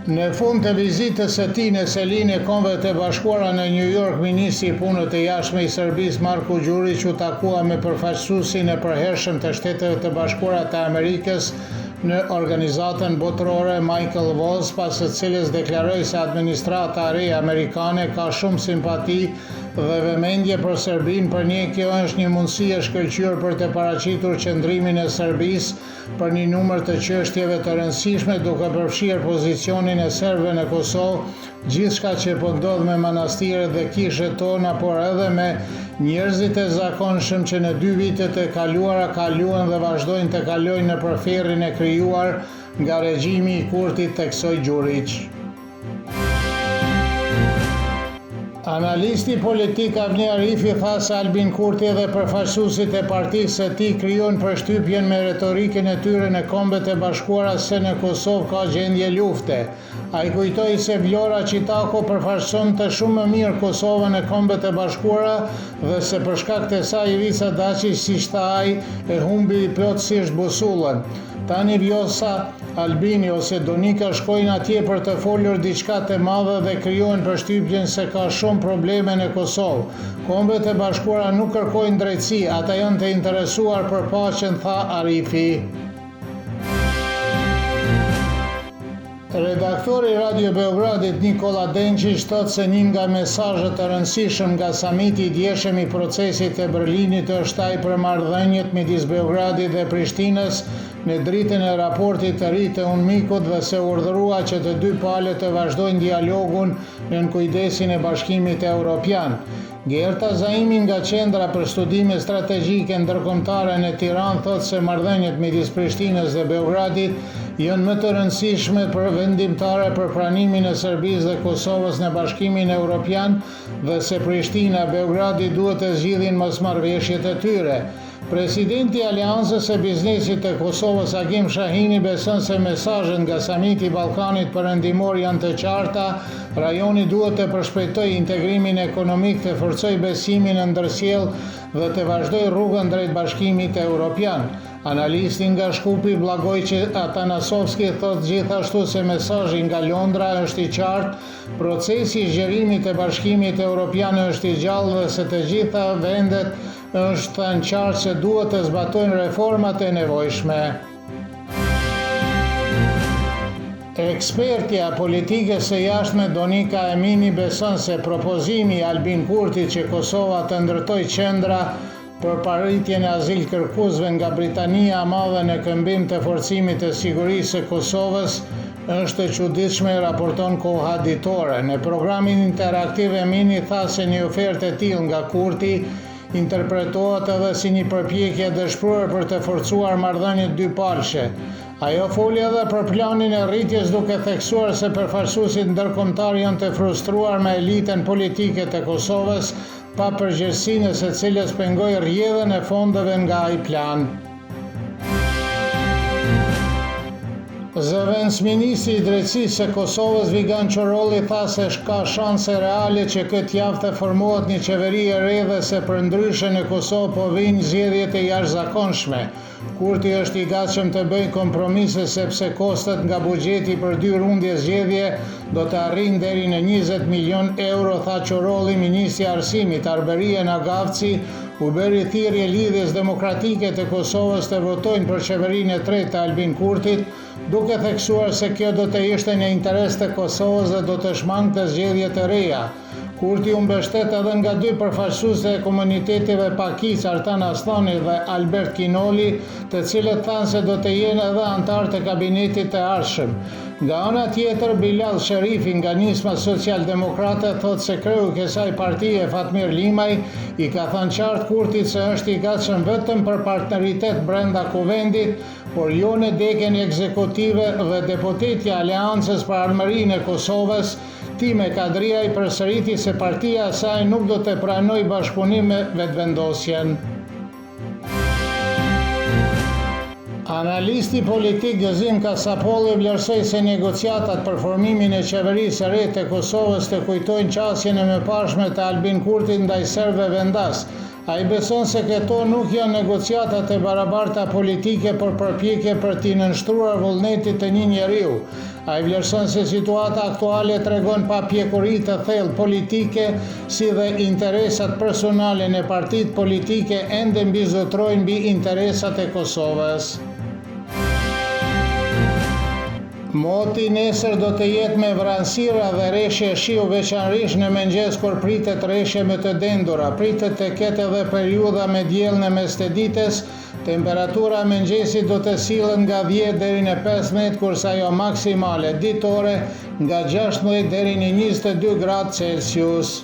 Në fund të vizitës së tij në Selinë e Kombeve të Bashkuara në New York, ministri i punëve të jashtme i Serbisë Marko Đurić u takua me përfaqësuesin e përhershëm të Shteteve të Bashkuara të Amerikës në organizatën botërore Michael Waltz, pas së cilës deklaroi se administrata e re amerikane ka shumë simpati dhe vëmendje për Serbinë. Për ne kjo është një mundësi e shkëlqyer për të paraqitur qëndrimin e Serbisë për një numër të çështjeve të rëndësishme, duke përfshirë pozicionin e serbëve në Kosovë, gjithçka që po ndodh me manastiret dhe kishët tona, por edhe me njerëzit e zakonshëm që në 2 vitet e kaluara kaluan dhe vazhdojnë të kalojnë nëpër ferrin e krijuar nga regjimi i Kurtit, theksoi Đurić. Analisti politik Avni Arifi tha se Albin Kurti dhe përfaqësuesit e partisë së tij krijojnë përshtypjen me retorikën e tyre në Kombet e Bashkuara se në Kosovë ka gjendje lufte. Ai kujtoi se Vlora Çitako përfaqësonte shumë më mirë Kosovën në Kombet e Bashkuara dhe se për shkak të saj Ivica Daçi, siç tha ai, e humbi plotësisht busullën. Tani Vjosa, Albini ose Donika shkojnë atje për të folur diçka të madhe dhe krijojnë përshtypjen se ka shumë probleme në Kosovë. Kombet e Bashkuara nuk kërkojnë drejtësi, ata janë të interesuar për paqen, tha Arifi. Redaktori Radio Beogradit Nikola Denqić thotë se një nga mesazhet të rëndësishëm nga samiti i djeshëm i procesit të Berlinit është ai për marrëdhëniet midis Beogradit dhe Prishtinës në dritën e raportit të ri të UNMIK-ut dhe se urdhërua që të dy palët të vazhdojnë dialogun nën kujdesin e Bashkimit Evropian. Gerta Zaimi nga Qendra për Studime Strategjike Ndërkombëtare në Tiranë thotë se marrëdhëniet midis Prishtinës dhe Beogradit janë më të rëndësishme për vendimtare për pranimin e Serbisë dhe Kosovës në Bashkimin Evropian dhe se Prishtina e Beogradi duhet të zgjidhin mosmarrëveshjet e tyre. Presidenti i Aleancës së Biznesit të Kosovës Agim Shahini beson se mesazhet nga samiti i Ballkanit Perëndimor janë të qarta. Rajoni duhet të përshpejtojë integrimin ekonomik, të forcojë besimin në ndërsjellë dhe të vazhdojë rrugën drejt Bashkimit Evropian. Analisti nga Shkupi Blagojçi Atanasovski thotë gjithashtu se mesazhi nga Londra është i qartë, procesi i zgjerimit të Bashkimit Evropian është i gjallë dhe se të gjitha vendet është thënë qartë se duhet të zbatojnë reformat e nevojshme. Ekspertja politikës së jashtme Donika Emini beson se propozimi i Albin Kurtit që Kosova të ndërtojë qendra për paritjen e azilkërkuesve nga Britania e Madhe në këmbim të forcimit të sigurisë së Kosovës është e çuditshme, raporton Koha Ditore. Në programin interaktiv Emini tha se një ofertë e tillë nga Kurti interpretohet edhe si një përpjekje dëshpërore për të forcuar marrëdhëniet dypalëshe. Ajo foli edhe për planin e rritjes, duke theksuar se përfaqësuesit ndërkombëtar janë të frustruar me elitën politike të Kosovës, pa përgjegjësinë së cilës pengoi rrjedhjen e fondeve nga ai plan. Zëvendësministri i Drejtësisë së Kosovës Vigan Çorolli tha se ka shanse reale që këtë javë të formohet një qeveri e re dhe se përndryshe në Kosovë po vijnë zgjedhjet e jashtëzakonshme. Kurti është i gatshëm të bëjë kompromise sepse kostet nga buxheti për 2 rundje zgjedhje do të arrijnë deri në 20 milion euro, tha Çorolli. Ministri i Arsimit Arberie Nagavci u bëri thirrje lidhjes demokratike të Kosovës të votojnë për qeverinë e tretë të Albin Kurtit, duke theksuar se kjo do të ishte në interes të Kosovës dhe do të shmangte zgjedhje të reja. Kurti u mbështet edhe nga 2 përfaqësues të komuniteteve Pakic, Artan Aslani dhe Albert Kinoli, të cilët thanë se do të jenë edhe antar të kabinetit të ardhshëm. Nga ana tjetër, Bilal Sherifi nga Nisma Socialdemokrate thotë se kreu i kësaj partie Fatmir Limaj i ka thënë qartë Kurtit se është i gatshëm vetëm për partneritet brenda kuvendit, por jo në degën ekzekutive, dhe deputeti i Aleancës për Armërinë e Kosovës Time Kadriaj përsëriti se partia e saj nuk do të pranojë bashkëpunim me vetëvendosjen. Analisti politik Gëzim Kasapolli vlerësoi se negociatat për formimin e qeverisë së re të Kosovës të kujtojnë qasjen e mëparshme të Albin Kurtit ndaj serbëve vendas. Ai beson se këto nuk janë negociatat e barabarta politike për përpjekje për t'i nënshtruar vullnetit të një njeriu. Ai vlerëson se situata aktuale tregon papjekuri të thellë politike, si dhe interesat personale në partitë politike ende mbizotrojnë mbi interesat e Kosovës. Moti nesër do të jetë me vranësira dhe reshje shiu, veçanërisht në mëngjes kur pritet reshje më të dendura. Pritet të ketë edhe periudha me diell në mes të ditës. Temperatura e mëngjesit do të sillet nga 10 deri në 15, kurse ajo maksimale ditore nga 16 deri në 22 gradë Celsius.